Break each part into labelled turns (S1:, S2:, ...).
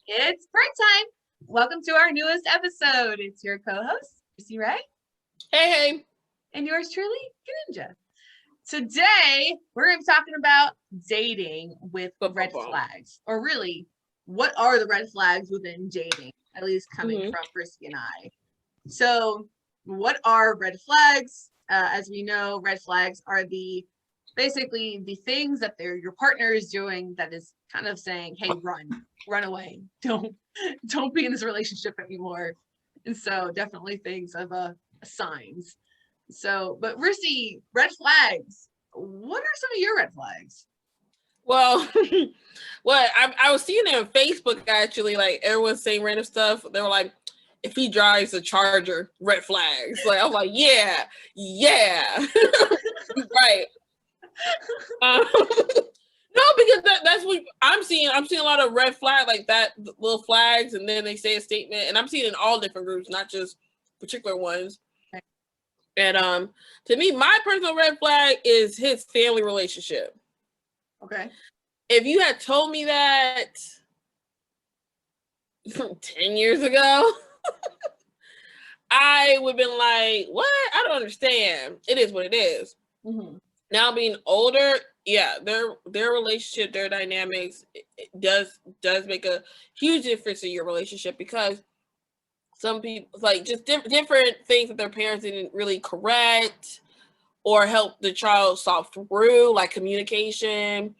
S1: It's break time. Welcome to our newest episode. It's your co-host, Rissy,
S2: Hey, hey.
S1: and yours truly, Kaninja. Today, we're going to be talking about dating with red flags, or really, what are the red flags within dating, at least coming from Rissy and I. So, what are red flags? As we know, red flags are basically the things that your partner is doing that is kind of saying, hey, run away, don't be in this relationship anymore. And so definitely things of signs. So, but Rissy, red flags, what are some of your red flags?
S2: Well, I was seeing it on Facebook actually, like everyone's saying random stuff. They were like, if he drives a Charger, red flags. Like I was like, yeah, right. No, because that's what I'm seeing. I'm seeing a lot of red flag like that, little flags, and then they say a statement, and I'm seeing it in all different groups, not just particular ones. Okay. And to me, my personal red flag is his family relationship.
S1: Okay.
S2: If you had told me that 10 years ago, I would have been like, what? I don't understand. It is what it is. Mm-hmm. Now being older, yeah, their relationship, their dynamics it does make a huge difference in your relationship, because some people like just different things that their parents didn't really correct or help the child solve through, like communication,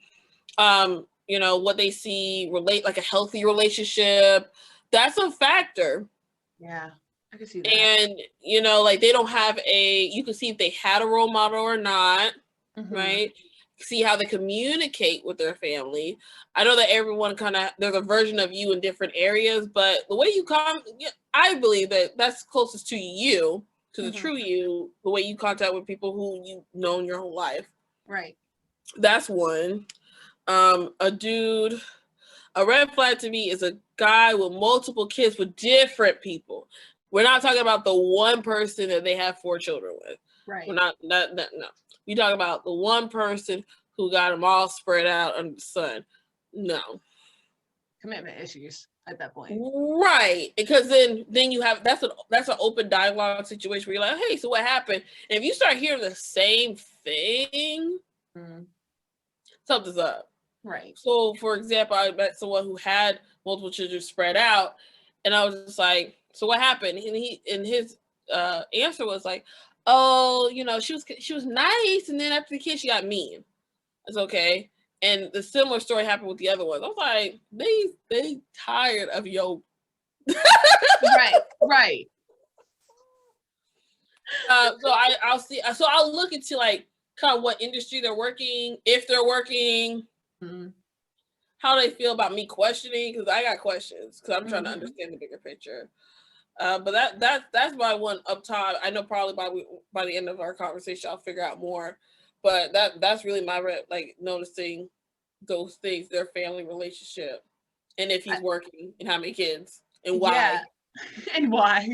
S2: what they see relate like a healthy relationship. That's a factor.
S1: Yeah, I can see that.
S2: And like they don't have you can see if they had a role model or not. Mm-hmm. Right? See how they communicate with their family. I know that everyone there's a version of you in different areas, but the way you come, I believe that's closest to you, to the true you, the way you contact with people who you've known your whole life.
S1: Right.
S2: That's one. A red flag to me is a guy with multiple kids with different people. We're not talking about the one person that they have 4 children with.
S1: Right.
S2: We're not no. We talk about the one person who got them all spread out under the sun. No.
S1: Commitment issues at that point.
S2: Right. Because then you have that's an open dialogue situation where you're like, hey, so what happened? And if you start hearing the same thing, something's up.
S1: Right.
S2: So for example, I met someone who had multiple children spread out, and I was just like, so what happened? And his answer was like, oh, she was nice, and then after the kid, she got mean. It's okay. And the similar story happened with the other ones. I was like, they tired of yo.
S1: Right.
S2: So I'll see. So I'll look into like kind of what industry they're working, if they're working, how they feel about me questioning, because I got questions because I'm trying to understand the bigger picture. But that's my one up top. I know probably by the end of our conversation I'll figure out more. But that's really my like noticing those things, their family relationship, and if he's working, and how many kids, and why.
S1: Yeah. And why.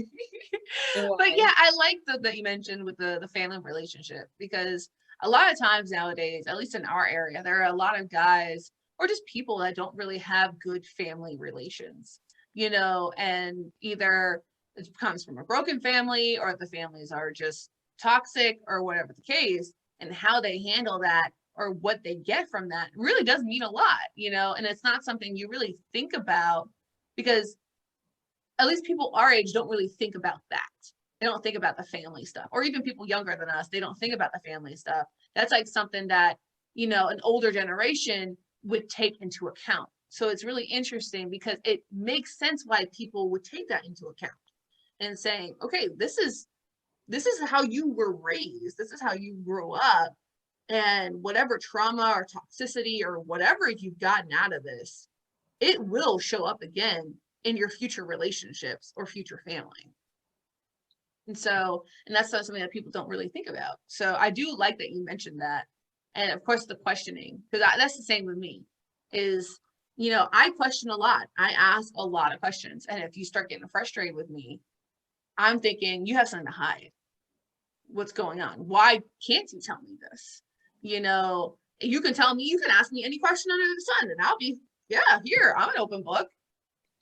S1: But yeah, I like that you mentioned with the family relationship, because a lot of times nowadays, at least in our area, there are a lot of guys or just people that don't really have good family relations, and either it comes from a broken family or the families are just toxic or whatever the case, and how they handle that or what they get from that really does mean a lot, and it's not something you really think about, because at least people our age don't really think about that. They don't think about the family stuff, or even people younger than us, they don't think about the family stuff. That's like something that, an older generation would take into account. So it's really interesting because it makes sense why people would take that into account and saying, okay, this is how you were raised. This is how you grew up. And whatever trauma or toxicity or whatever you've gotten out of this, it will show up again in your future relationships or future family. And that's something that people don't really think about. So I do like that you mentioned that. And of course, the questioning, because that's the same with me, is, I question a lot. I ask a lot of questions. And if you start getting frustrated with me, I'm thinking you have something to hide. What's going on? Why can't you tell me this? You can tell me, you can ask me any question under the sun, and I'll be, yeah, here, I'm an open book.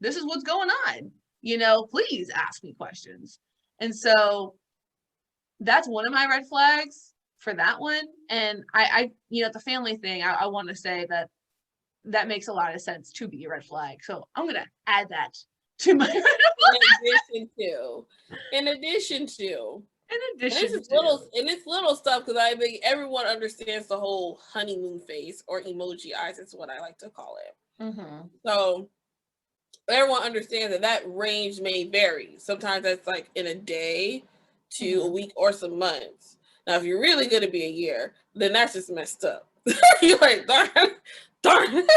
S1: this is what's going on. You know, please ask me questions. And so that's one of my red flags for that one. And I you know, the family thing, I want to say that makes a lot of sense to be a red flag. So I'm going to add that to my red flag.
S2: In addition to.
S1: And
S2: it's little stuff, because I think everyone understands the whole honeymoon face, or emoji eyes is what I like to call it.
S1: Mm-hmm.
S2: So everyone understands that range may vary. Sometimes that's like in a day to a week or some months. Now, if you're really going to be a year, then that's just messed up. You're like, darn. Because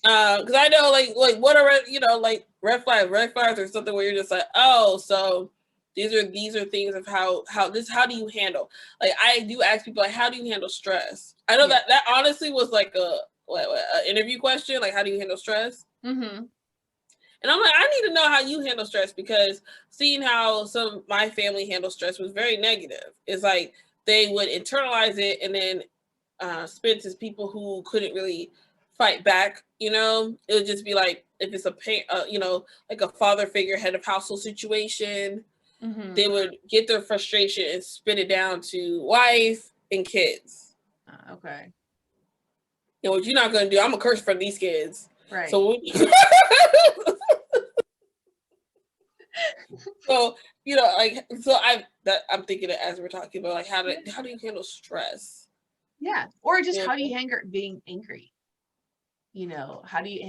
S2: I know, like what are, you know, like red flags are something where you're just like, oh, so these are things of how do you handle, like, I do ask people, like, how do you handle stress? I know that honestly was like a interview question, like, how do you handle stress?
S1: Mm-hmm.
S2: And I'm like, I need to know how you handle stress, because seeing how some of my family handle stress was very negative. It's like they would internalize it and then spin to people who couldn't really fight back. You know, it would just be like, if it's you know, like a father figure, head of household situation, they would get their frustration and spin it down to wife and kids.
S1: Okay.
S2: You know, what you're not going to do, I'm going to curse for these kids.
S1: Right.
S2: So, so, you know, like, so I'm thinking it as we're talking about, like, how do you handle stress?
S1: Yeah. Or just how do you handle being angry? You know, how do you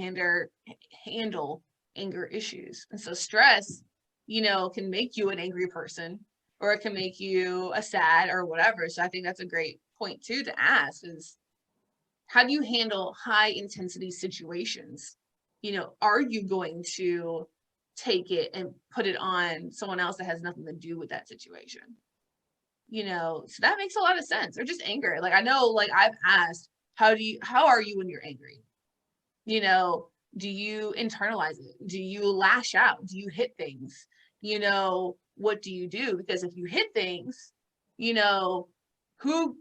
S1: handle anger issues? And so stress, you know, can make you an angry person, or it can make you a sad or whatever. So I think that's a great point too to ask is, how do you handle high intensity situations? You know, are you going to take it and put it on someone else that has nothing to do with that situation? You know, so that makes a lot of sense. Or just anger. Like, I know, like, I've asked, how are you when you're angry? You know, do you internalize it? Do you lash out? Do you hit things? You know, what do you do? Because if you hit things, you know, who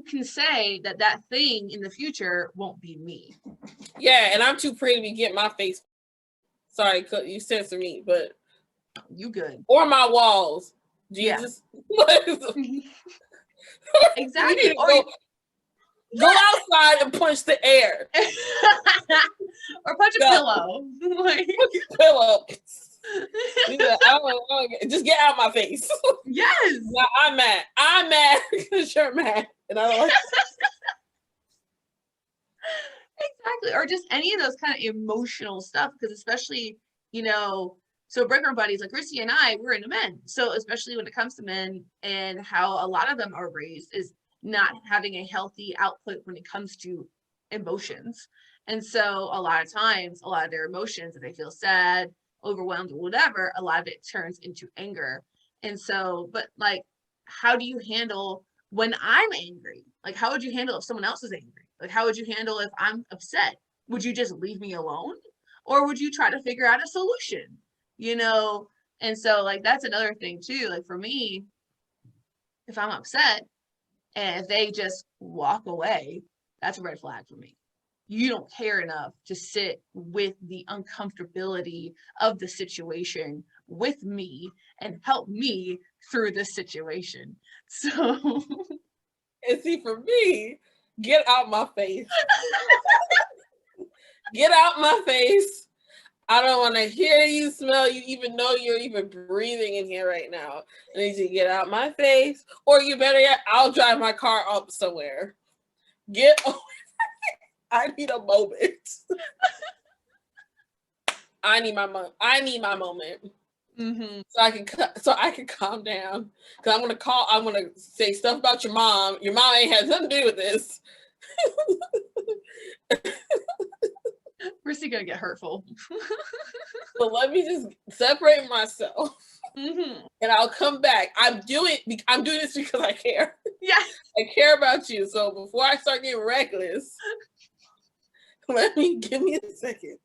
S1: can say that thing in the future won't be me?
S2: Yeah, and I'm too pretty to get my face. Sorry, you censor me, but
S1: you good.
S2: Or my walls. Jesus. Yeah.
S1: Exactly.
S2: Go outside and punch the air.
S1: Or punch a pillow.
S2: Like, punch a pillow. Yeah, just get out of my face.
S1: Yes.
S2: No, I'm mad because you're mad, and I don't like.
S1: Exactly. Or just any of those kind of emotional stuff, because especially, you know, so breaker buddies like Rissy and I, we're into men. So especially when it comes to men and how a lot of them are raised is not having a healthy output when it comes to emotions. And so a lot of times, a lot of their emotions, if they feel sad, overwhelmed, or whatever, a lot of it turns into anger. And so, but like, how do you handle when I'm angry? Like, how would you handle if someone else is angry? Like, how would you handle if I'm upset? Would you just leave me alone? Or would you try to figure out a solution? You know? And so, like, that's another thing too. Like, for me, if I'm upset and if they just walk away, that's a red flag for me. You don't care enough to sit with the uncomfortability of the situation with me and help me through this situation. So,
S2: and see, for me, get out my face. Get out my face. I don't want to hear you, smell you, even know you're even breathing in here right now. I need you to get out my face. Or you better yet, I'll drive my car up somewhere. Get away. I need a moment. I need my moment.
S1: Mm-hmm.
S2: So I can calm down. Cause I'm gonna say stuff about your mom. Your mom ain't had nothing to do with this.
S1: Rissy gonna get hurtful.
S2: So let me just separate myself.
S1: Mm-hmm.
S2: And I'll come back. I'm doing this because I care.
S1: Yeah.
S2: I care about you. So before I start getting reckless, give me a second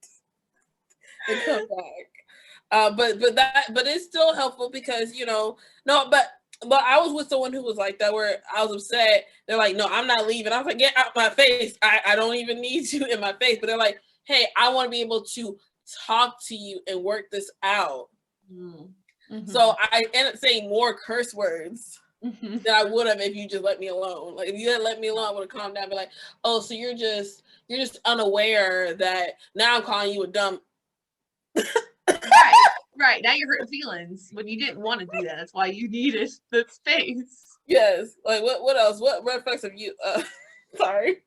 S2: and come back. But it's still helpful because, you know, but I was with someone who was like that, where I was upset. They're like, no, I'm not leaving. I was like, get out my face. I don't even need you in my face. But they're like, hey, I want to be able to talk to you and work this out.
S1: Mm-hmm.
S2: So I ended up saying more curse words than I would have if you just let me alone. Like if you had let me alone, I would have calmed down and be like, oh, so you're just unaware that now I'm calling you a dumb.
S1: Right. Now you're hurting feelings when you didn't want to do that. That's why you needed the space.
S2: Yes. Like what else? What red flags have you sorry.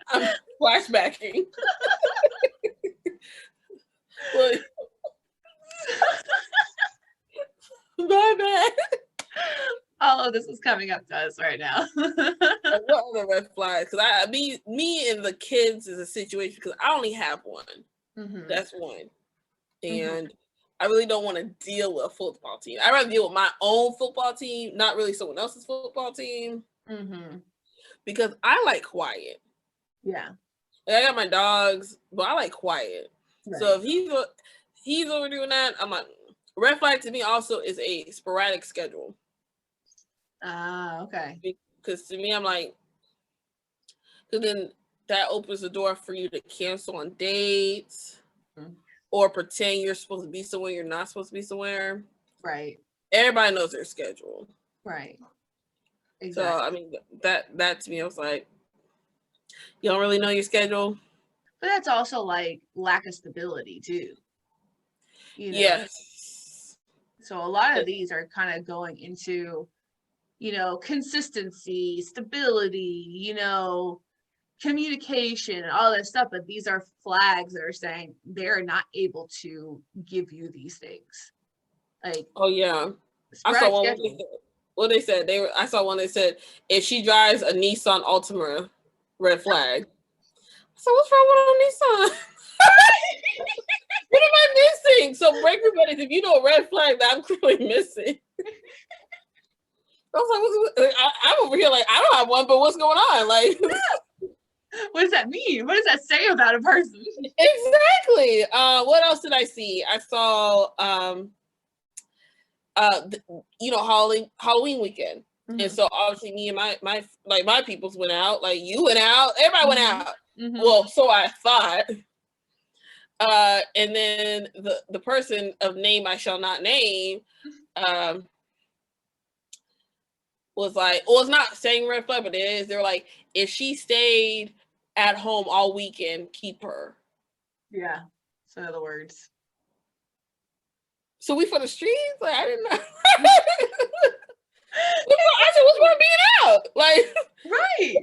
S2: I'm flashbacking. My bad.
S1: All of this is coming up to us right now.
S2: What other red flags? Because me and the kids is a situation because I only have one. Mm-hmm. That's one. And I really don't want to deal with a football team. I'd rather deal with my own football team, not really someone else's football team. Because I like quiet.
S1: Yeah.
S2: Like, I got my dogs, but I like quiet. Right. So if he's overdoing that, I'm like, red flag to me also is a sporadic schedule.
S1: Okay.
S2: Because to me, I'm like, because then that opens the door for you to cancel on dates or pretend you're supposed to be somewhere you're not supposed to be somewhere.
S1: Right.
S2: Everybody knows their schedule.
S1: Right.
S2: Exactly. So I mean that to me, I was like, you don't really know your schedule.
S1: But that's also like lack of stability too. You know?
S2: Yes.
S1: So a lot of these are kind of going into, you know, consistency, stability, you know, communication, all that stuff. But these are flags that are saying they're not able to give you these things. Like,
S2: oh yeah, I saw one. What they said, I saw one that said if she drives a Nissan Altima, red flag. So what's wrong with a Nissan? What am I missing? So break your buddies if you know a red flag that I'm clearly missing. I was like, I'm over here like I don't have one, but what's going on? Like,
S1: what does that mean? What does that say about a person?
S2: Exactly. What else did I see? I saw you know, Halloween weekend. And so obviously me and my peoples went out, like you went out, everybody went out. Well, so I thought. And then the person of name I shall not name was like, well, it's not saying red flag, but it is. They're like, if she stayed at home all weekend, keep her.
S1: Yeah. So in other words.
S2: So we for the streets? Like, I didn't know. I said, what's wrong being out? Like, right.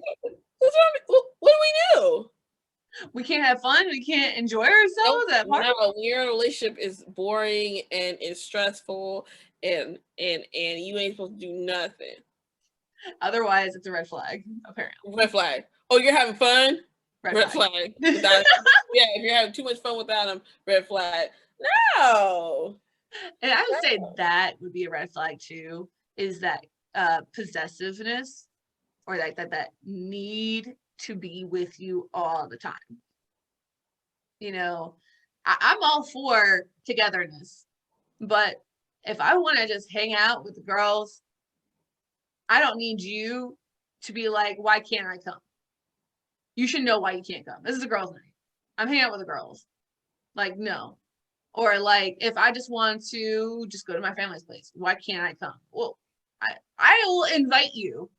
S2: What do we do?
S1: We can't have fun. We can't enjoy ourselves. That part.
S2: No, when you're in a relationship is boring and it's stressful and you ain't supposed to do nothing.
S1: Otherwise, it's a red flag, apparently.
S2: Red flag. Oh, you're having fun? Red flag. Yeah, if you're having too much fun without them, red flag. No.
S1: And I would say that would be a red flag too, is that possessiveness or like that need to be with you all the time. You know, I'm all for togetherness, but if I want to just hang out with the girls, I don't need you to be like, why can't I come? You should know why you can't come. This is a girls' night. I'm hanging out with the girls. Like, no. Or like, if I just want to just go to my family's place, why can't I come? Well, I will invite you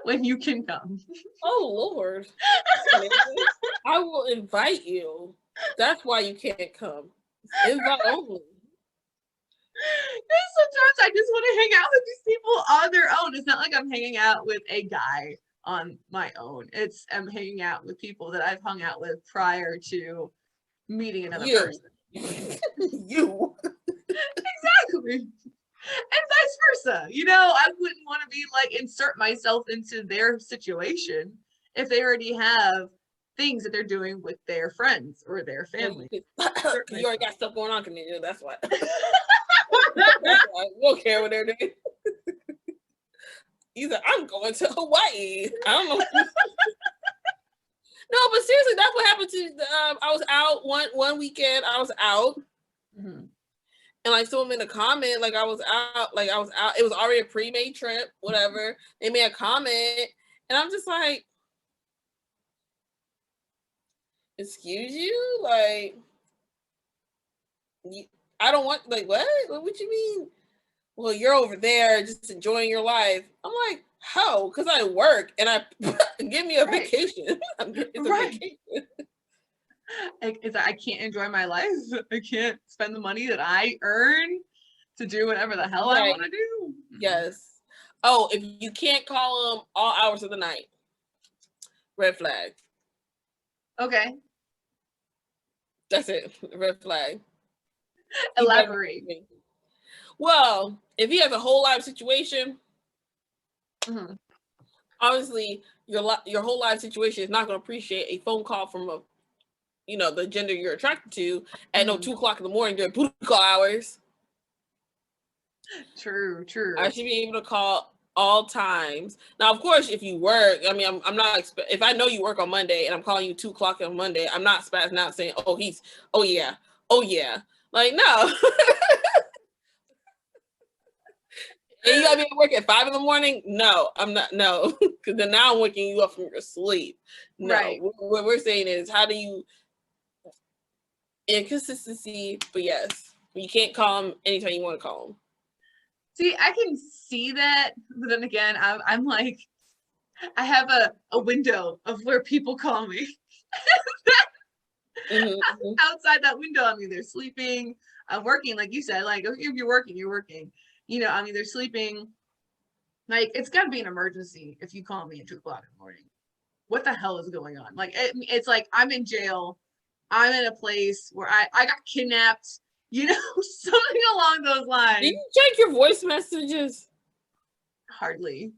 S1: when you can come.
S2: Oh, Lord. I will invite you. That's why you can't come. Invite only.
S1: Sometimes I just want to hang out with these people on their own. It's not like I'm hanging out with a guy on my own. I'm hanging out with people that I've hung out with prior to meeting another person.
S2: You.
S1: Exactly. And vice versa. You know, I wouldn't want to be like insert myself into their situation if they already have things that they're doing with their friends or their family.
S2: You already got stuff going on, Kaninja. That's why. We don't care what they're doing. He's like, I'm going to Hawaii. I don't know. No, but seriously, that's what happened to. I was out one weekend. I was out, and like someone made a comment, like I was out. It was already a pre-made trip, whatever. They made a comment, and I'm just like, Excuse you? Like, I don't want, like, what? What you mean? Well, you're over there just enjoying your life. I'm like, how? Because I work and I give me a vacation. It's a vacation.
S1: It's like, I can't enjoy my life. I can't spend the money that I earn to do whatever the hell I want to do.
S2: Yes. Oh, if you can't call them all hours of the night, red flag.
S1: Okay.
S2: That's it. Red flag.
S1: Elaborate.
S2: Well, if he has a whole life situation, obviously your whole life situation is not going to appreciate a phone call from a, the gender you're attracted to at no 2:00 in the morning during booty call hours.
S1: True.
S2: I should be able to call all times. Now, of course, if you work, I mean, I'm not, if I know you work on Monday and I'm calling you 2:00 on Monday, I'm not spazzing out saying, oh yeah. Like, no. And you gotta be at work at 5 a.m? No, I'm not. No, because then now I'm waking you up from your sleep. No, right. What we're saying is, how do you inconsistency? But yes, you can't call them anytime you want to call them.
S1: See, I can see that, but then again, I'm like, I have a window of where people call me. Outside that window, I'm either sleeping, I'm working, like you said. Like, if you're working, you're working. I'm either sleeping. Like, it's got to be an emergency if you call me at 2:00 in the morning. What the hell is going on? Like, it's like I'm in jail. I'm in a place where I got kidnapped. Something along those lines.
S2: Do you check your voice messages?
S1: Hardly.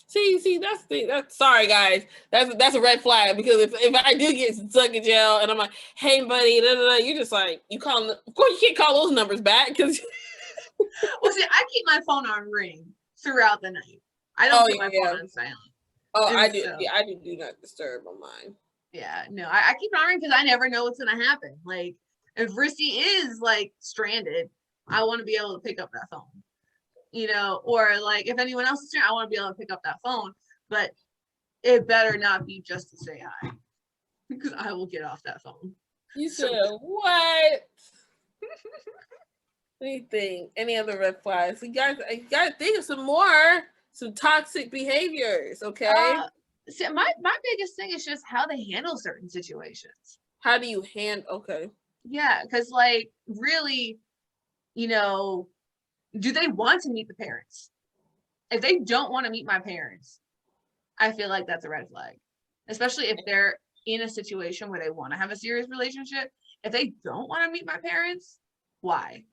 S2: See, that's sorry guys. That's a red flag, because if I do get stuck in jail and I'm like, hey buddy, you're just like, you call them. Of course, you can't call those numbers back because.
S1: Well, see, I keep my phone on ring throughout the night. I don't put my phone on silent.
S2: Oh, and I do. So, I do not disturb on mine.
S1: Yeah, no, I keep it on ring because I never know what's gonna happen. Like, if Rissy is like stranded, I want to be able to pick up that phone. Or like if anyone else is stranded, I want to be able to pick up that phone. But it better not be just to say hi, because I will get off that phone.
S2: You said what? Anything? Any other red flags? You guys think of some toxic behaviors, okay?
S1: See, my biggest thing is just how they handle certain situations.
S2: How do you handle? Okay.
S1: Yeah, because like really, do they want to meet the parents? If they don't want to meet my parents, I feel like that's a red flag. Especially if they're in a situation where they want to have a serious relationship. If they don't want to meet my parents, why?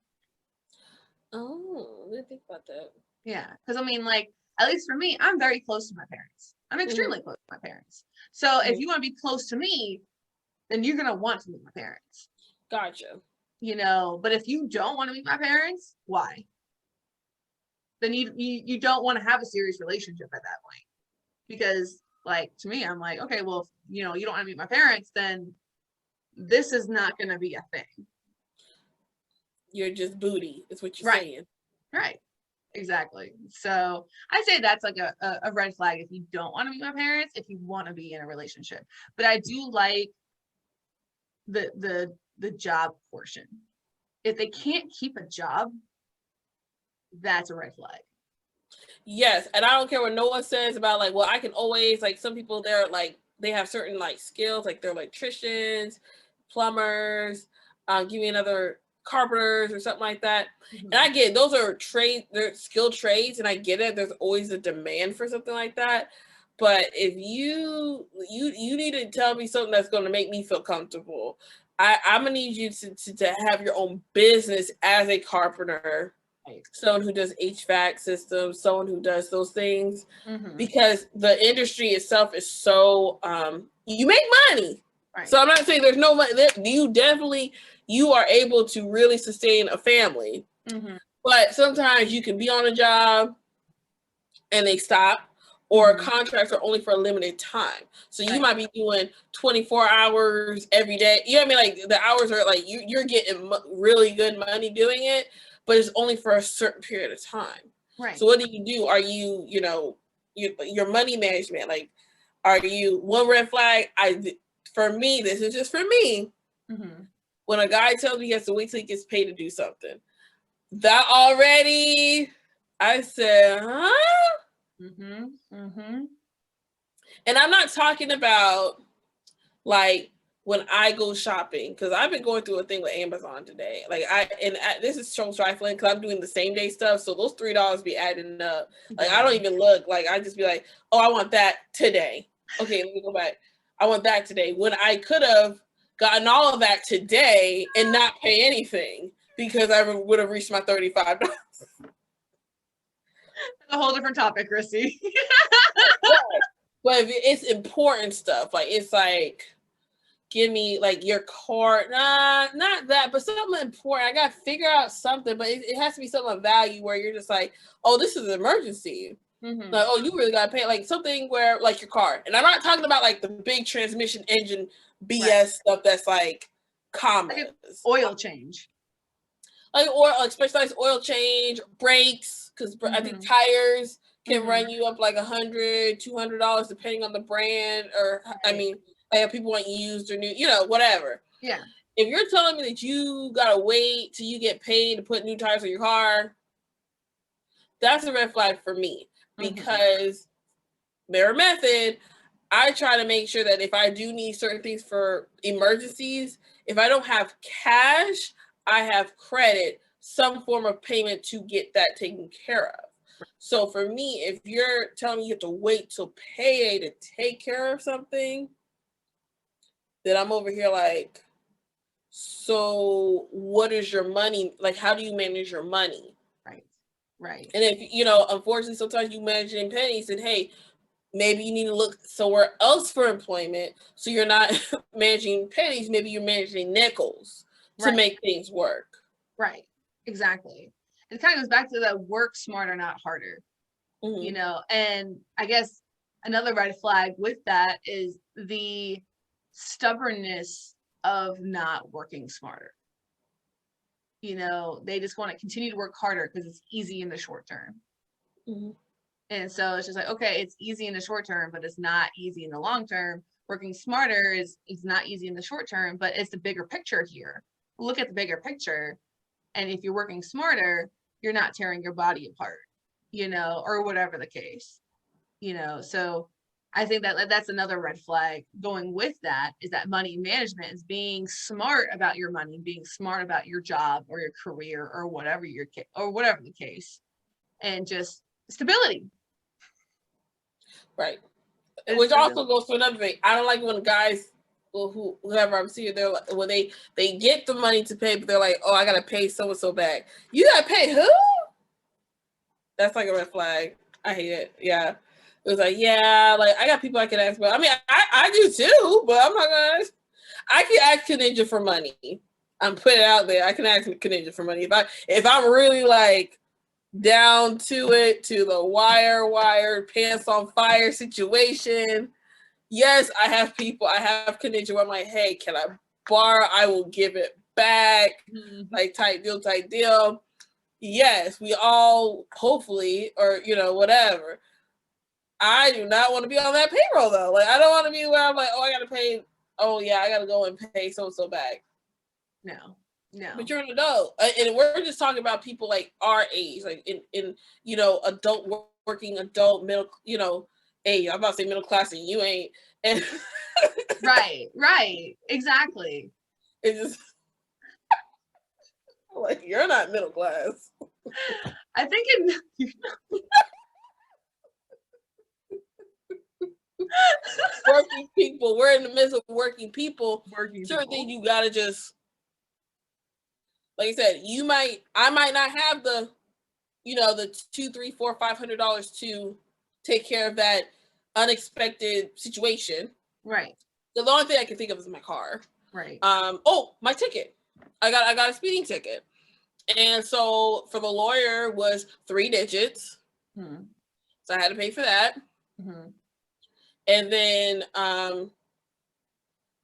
S2: Oh, I didn't think about that.
S1: Yeah, because I mean, like, at least for me, I'm very close to my parents. I'm extremely close to my parents. So if you want to be close to me, then you're going to want to meet my parents.
S2: Gotcha.
S1: But if you don't want to meet my parents, why? Then you don't want to have a serious relationship at that point. Because, like, to me, I'm like, okay, well, if, you don't want to meet my parents, then this is not going to be a thing.
S2: You're just booty, is what you're saying.
S1: Right. Exactly. So I say that's like a red flag if you don't want to meet my parents, if you want to be in a relationship. But I do like the job portion. If they can't keep a job, that's a red flag.
S2: Yes, and I don't care what no one says about, like, well, I can always, like, some people, they're like, they have certain like skills, like they're electricians, plumbers, give me another, carpenters or something like that. And I get it, those are trades, they're skilled trades, and I get it, there's always a demand for something like that. But if you need to tell me something that's going to make me feel comfortable. I'm gonna need you to have your own business as a carpenter, someone who does HVAC systems, someone who does those things, because the industry itself is so you make money. Right. So I'm not saying there's no money. You are able to really sustain a family. But sometimes you can be on a job and they stop, or contracts are only for a limited time. So you might be doing 24 hours every day. You know what I mean? Like the hours are like, you're getting really good money doing it, but it's only for a certain period of time. Right. So what do? Are you, your money management, like, are you, one red flag, for me, this is just for me.
S1: Mm-hmm.
S2: When a guy tells me he has to wait till he gets paid to do something, that already, I said, huh?
S1: Mm-hmm. Mm-hmm.
S2: And I'm not talking about like when I go shopping, because I've been going through a thing with Amazon today. Like this is so trifling because I'm doing the same day stuff, so those $3 be adding up. Like I don't even look. Like I just be like, oh, I want that today. Okay, let me go back. I want that today. When I could have gotten all of that today and not pay anything because I would have reached my $35.
S1: A whole different topic, Rissy.
S2: But if it's important stuff, like it's like, give me like your card, not that, but something important. I gotta figure out something, but it has to be something of value where you're just like, oh, this is an emergency. Mm-hmm. Like, oh, you really gotta pay, like something where like your car. And I'm not talking about like the big transmission engine BS stuff that's like common. Like
S1: oil change.
S2: Like oil, like specialized oil change, brakes, because I think tires can run you up like $100, $200 depending on the brand, or I mean, like people want used or new, whatever.
S1: Yeah.
S2: If you're telling me that you gotta wait till you get paid to put new tires on your car, that's a red flag for me, because their method, I try to make sure that if I do need certain things for emergencies, if I don't have cash, I have credit, some form of payment to get that taken care of. So for me, if you're telling me you have to wait till payday to take care of something, then I'm over here like, so what is your money? Like, how do you manage your money?
S1: Right.
S2: And if, unfortunately, sometimes you manage in pennies, and hey, maybe you need to look somewhere else for employment. So you're not managing pennies, maybe you're managing nickels to make things work.
S1: Right. Exactly. It kind of goes back to that work smarter, not harder. And I guess another red flag with that is the stubbornness of not working smarter. They just want to continue to work harder because it's easy in the short term. And so it's just like, okay, it's easy in the short term, but it's not easy in the long term. Working smarter is not easy in the short term, but it's the bigger picture here. Look at the bigger picture. And if you're working smarter, you're not tearing your body apart, or whatever the case, So I think that that's another red flag going with that, is that money management is being smart about your money, being smart about your job or your career or whatever the case, and just stability.
S2: Right. Which also goes to another thing. I don't like when guys, whoever I'm seeing, they're like, when they get the money to pay, but they're like, oh, I gotta pay so and so back. You gotta pay who? That's like a red flag. I hate it. Yeah. It was like, yeah, like I got people I can ask, but I mean, I do too, but I'm not gonna. I can ask Kaninja for money. I'm putting it out there. I can ask Kaninja for money if I'm really like down to it, to the wire, pants on fire situation. Yes, I have Kaninja where I'm like, hey, can I borrow? I will give it back. Like type deal. Yes, we all hopefully, or whatever. I do not want to be on that payroll though. Like I don't want to be where I'm like, oh, I gotta pay. Oh yeah, I gotta go and pay so back.
S1: No.
S2: But you're an adult, and we're just talking about people like our age, like in adult working adult middle, age. I'm about to say middle class, and you ain't. And
S1: right, exactly.
S2: It's just like you're not middle class.
S1: I think
S2: working people. We're in the midst of working people. Certain things you gotta just, like I said, I might not have the, the $200, $300, $400, $500 to take care of that unexpected situation.
S1: Right.
S2: The only thing I can think of is my car.
S1: Right.
S2: My ticket. I got a speeding ticket, and so for the lawyer was 3 digits. So I had to pay for that. And then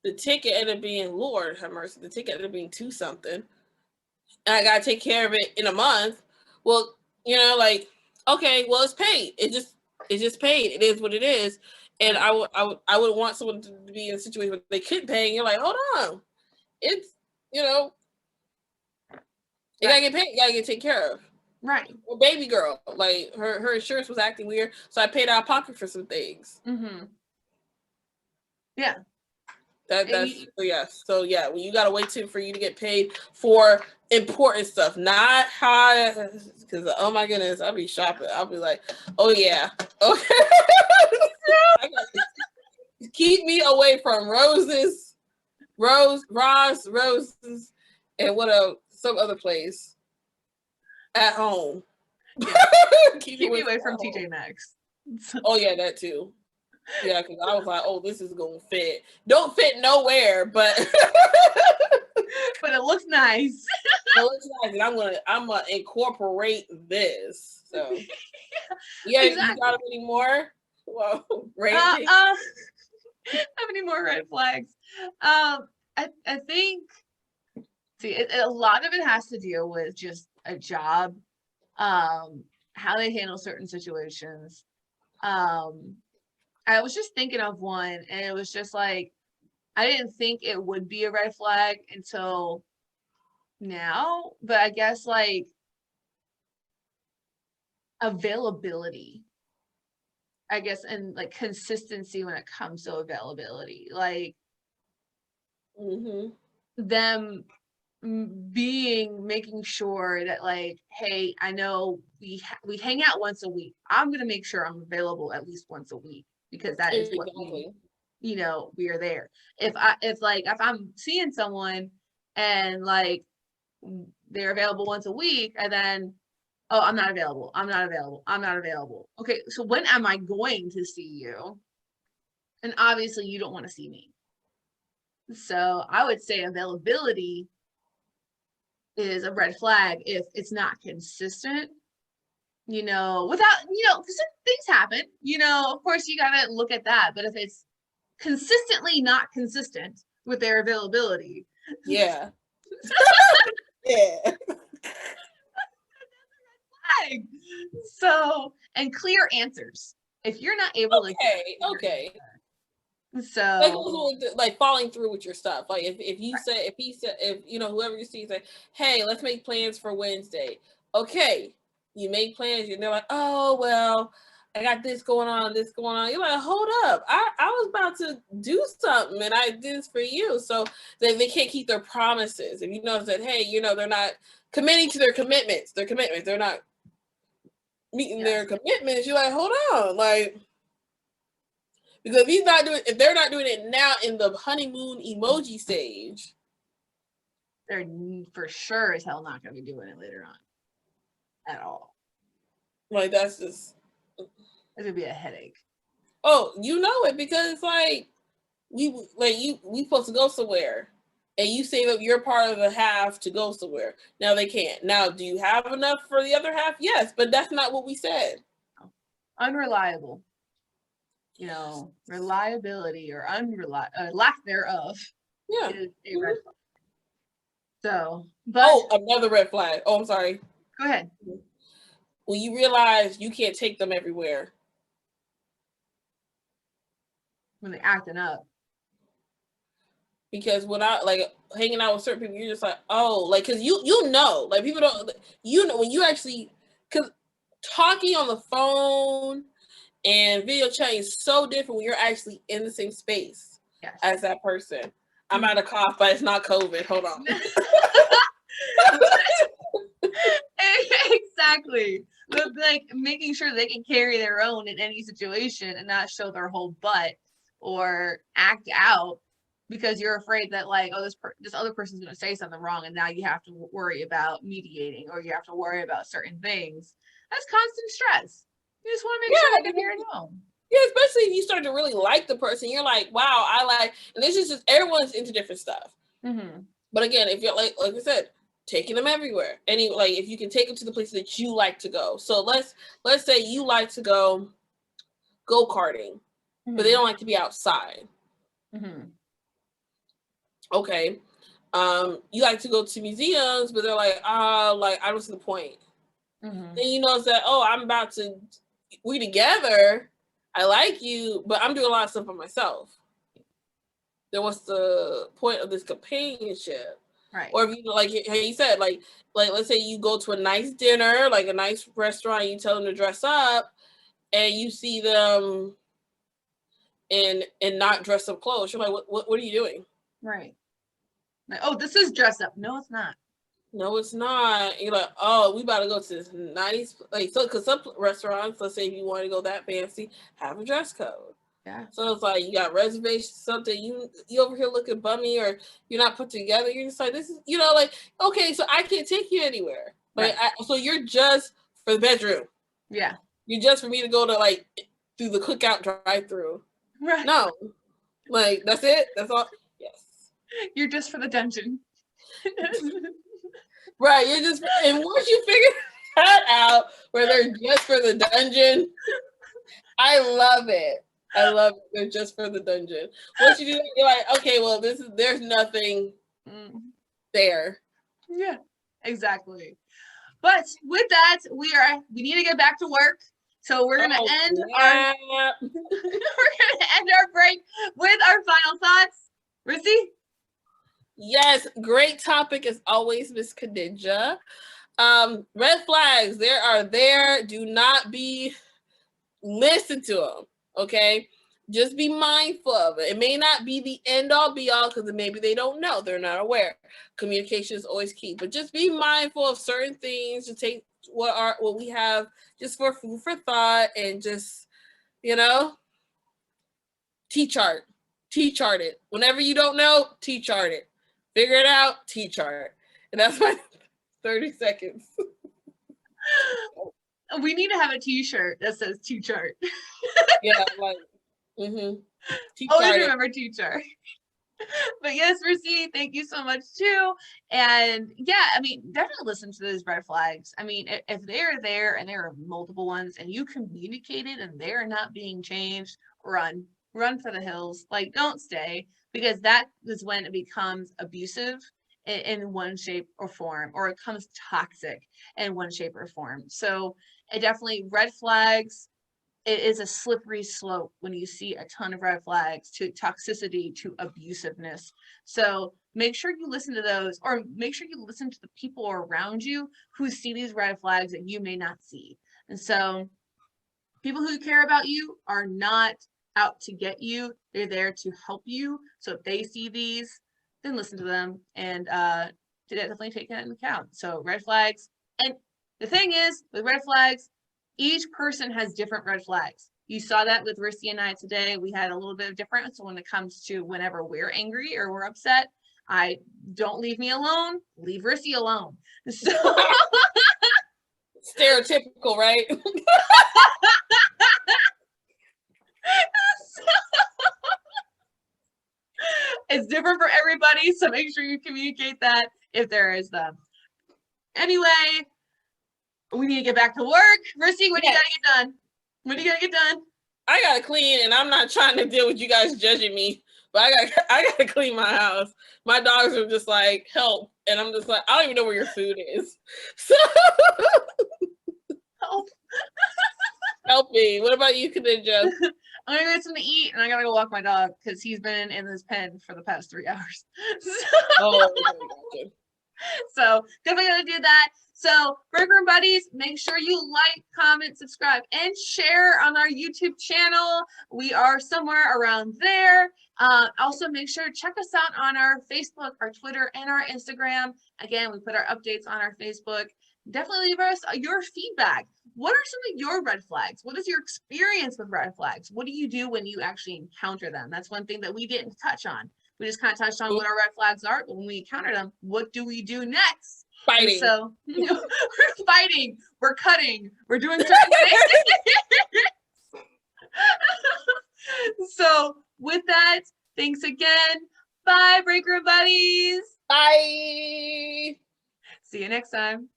S2: the ticket ended up being, Lord have mercy, the ticket ended up being 2 something. And I gotta take care of it in a month. Well, like, okay, well, it's paid. It just paid. It is what it is. And I would want someone to be in a situation where they couldn't pay, and you're like, hold on, it's, you know, you gotta get paid, you gotta get taken care of.
S1: Right.
S2: Well, baby girl, like her insurance was acting weird, so I paid out of pocket for some things.
S1: Yeah.
S2: So yeah, well, you gotta wait for you to get paid for important stuff, not how, because oh my goodness, I'll be shopping. I'll be like, oh yeah, okay. Keep me away from roses, and what else? Some other place at home.
S1: Keep me away from TJ Maxx.
S2: Oh yeah, that too. Yeah, because I was like, oh, this is gonna fit. Don't fit nowhere, but
S1: but it looks nice.
S2: It looks nice, and I'm gonna incorporate this. So yeah, exactly. You got any more? Well,
S1: have any more red flags? I think. See, a lot of it has to deal with just a job, how they handle certain situations. I was just thinking of one, and it was just like, I didn't think it would be a red flag until now, but I guess like availability, I guess, and like consistency when it comes to availability, like them making sure that like, hey, I know we hang out once a week. I'm gonna make sure I'm available at least once a week, because that is what we are there. If I'm seeing someone and like they're available once a week, and then I'm not available. Okay, so when am I going to see you? And obviously you don't want to see me. So I would say availability is a red flag if it's not consistent, without, because things happen, of course you got to look at that. But if it's consistently not consistent with their availability.
S2: Yeah. Yeah.
S1: So, and clear answers. If you're not able to.
S2: Okay.
S1: So
S2: like falling through with your stuff. Like if whoever you see say, hey, let's make plans for Wednesday. Okay. You make plans, and they're like, oh well, I got this going on. You're like, hold up. I was about to do something, and I did this for you. So they can't keep their promises. If you notice that, hey, they're not committing to their commitments. They're not meeting their commitments. You're like, hold on, like. Because if they're not doing it now in the honeymoon emoji stage,
S1: they're for sure as hell not going to be doing it later on at all.
S2: Like that's just,
S1: it's gonna be a headache.
S2: Oh, you know it, because like we supposed to go somewhere, and you save up your part of the half to go somewhere. Now they can't. Now, do you have enough for the other half? Yes, but that's not what we said.
S1: Unreliable. Reliability or lack thereof is a red flag. So, but
S2: another red flag. Oh, I'm sorry.
S1: Go ahead.
S2: When you realize you can't take them everywhere.
S1: When they're acting up.
S2: Because when I like hanging out with certain people, you're just like, oh, like, because you know, like people don't, when you actually, because talking on the phone and video chat is so different when you're actually in the same space as that person. I'm out of cough, but it's not COVID. Hold on.
S1: Exactly. But like making sure they can carry their own in any situation and not show their whole butt or act out because you're afraid that like, oh, this other person's going to say something wrong, and now you have to worry about mediating, or you have to worry about certain things. That's constant stress. You just want to make sure they can hear it home.
S2: Yeah, especially if you start to really like the person. You're like, wow, I like, and this is just, everyone's into different stuff. But again, if you're like I said, taking them everywhere. If you can take them to the places that you like to go. So let's say you like to go karting, but they don't like to be outside. Okay. You like to go to museums, but they're like, I don't see the point. Then you notice that, I'm about to, we together, I like you, but I'm doing a lot of stuff for myself. Then what's the point of this companionship?
S1: Right.
S2: Or if you, like how you said, like let's say you go to a nice dinner, like a nice restaurant, you tell them to dress up, and you see them in not dressed up clothes. You're like, what are you doing?
S1: Right. Like, oh, this is dressed up. No, it's not.
S2: No, it's not. You're like, oh, we about to go to this nice, like, so, because some restaurants, let's say if you want to go that fancy, have a dress code.
S1: Yeah.
S2: So it's like you got reservations, something you over here looking bummy, or you're not put together. You're just like, this is, like, okay, so I can't take you anywhere. Like, right. So you're just for the bedroom.
S1: Yeah.
S2: You're just for me to go to, like, through the cookout drive-through. Right. No. Like, that's it? That's all? Yes.
S1: You're just for the dungeon.
S2: Right. You're just, and once you figure that out, where they're just for the dungeon, I love it. I love it. They're just for the dungeon. Once you do that, you're like, okay, well, there's nothing there.
S1: Yeah, exactly. But with that, we need to get back to work. So we're gonna end our break with our final thoughts. Rissy?
S2: Yes, great topic as always, Miss Kaninja. Red flags, there. Do not listen to them. Okay, just be mindful of it. It may not be the end all be all because maybe they don't know, they're not aware. Communication is always key, but just be mindful of certain things. To take what we have just for food for thought, and just T-chart it. Whenever you don't know, T-chart it. Figure it out, T-chart. And that's my 30 seconds.
S1: We need to have a T-shirt that says T-chart.
S2: Yeah, like,
S1: Always remember T-chart. But yes, Rissy, thank you so much too. And yeah, I mean, definitely listen to those red flags. I mean, if they're there and there are multiple ones and you communicated and they're not being changed, run for the hills. Like, don't stay, because that is when it becomes abusive in one shape or form, or it becomes toxic in one shape or form. So it definitely, red flags, it is a slippery slope when you see a ton of red flags to toxicity, to abusiveness. So make sure you listen to those, or make sure you listen to the people around you who see these red flags that you may not see. And so people who care about you are not out to get you. They're there to help you. So if they see these, then listen to them and definitely take that into account. So red flags. And the thing is, with red flags, each person has different red flags. You saw that with Rissy and I today. We had a little bit of difference when it comes to whenever we're angry or we're upset. I don't leave me alone, leave Rissy alone. So
S2: stereotypical, right?
S1: It's different for everybody, so make sure you communicate that if there is them. Anyway, we need to get back to work. Rissy, when do you gotta get done? When do you gotta get done?
S2: I gotta clean, and I'm not trying to deal with you guys judging me, but I gotta clean my house. My dogs are just like, help, and I'm just like, I don't even know where your food is. So help me. What about you, Kaninja?
S1: I'm gonna get something to eat, and I gotta go walk my dog because he's been in his pen for the past 3 hours. So definitely gonna do that. So Break Room Buddies, make sure you like, comment, subscribe, and share on our YouTube channel. We are somewhere around there. Also, make sure to check us out on our Facebook, our Twitter, and our Instagram. Again, we put our updates on our Facebook. Definitely leave us your feedback. What are some of your red flags? What is your experience with red flags? What do you do when you actually encounter them? That's one thing that we didn't touch on. We just kind of touched on what our red flags are, but when we encounter them, what do we do next?
S2: Fighting.
S1: And so we're fighting, we're cutting, we're doing certain things. So with that, thanks again. Bye, Break Room Buddies.
S2: Bye.
S1: See you next time.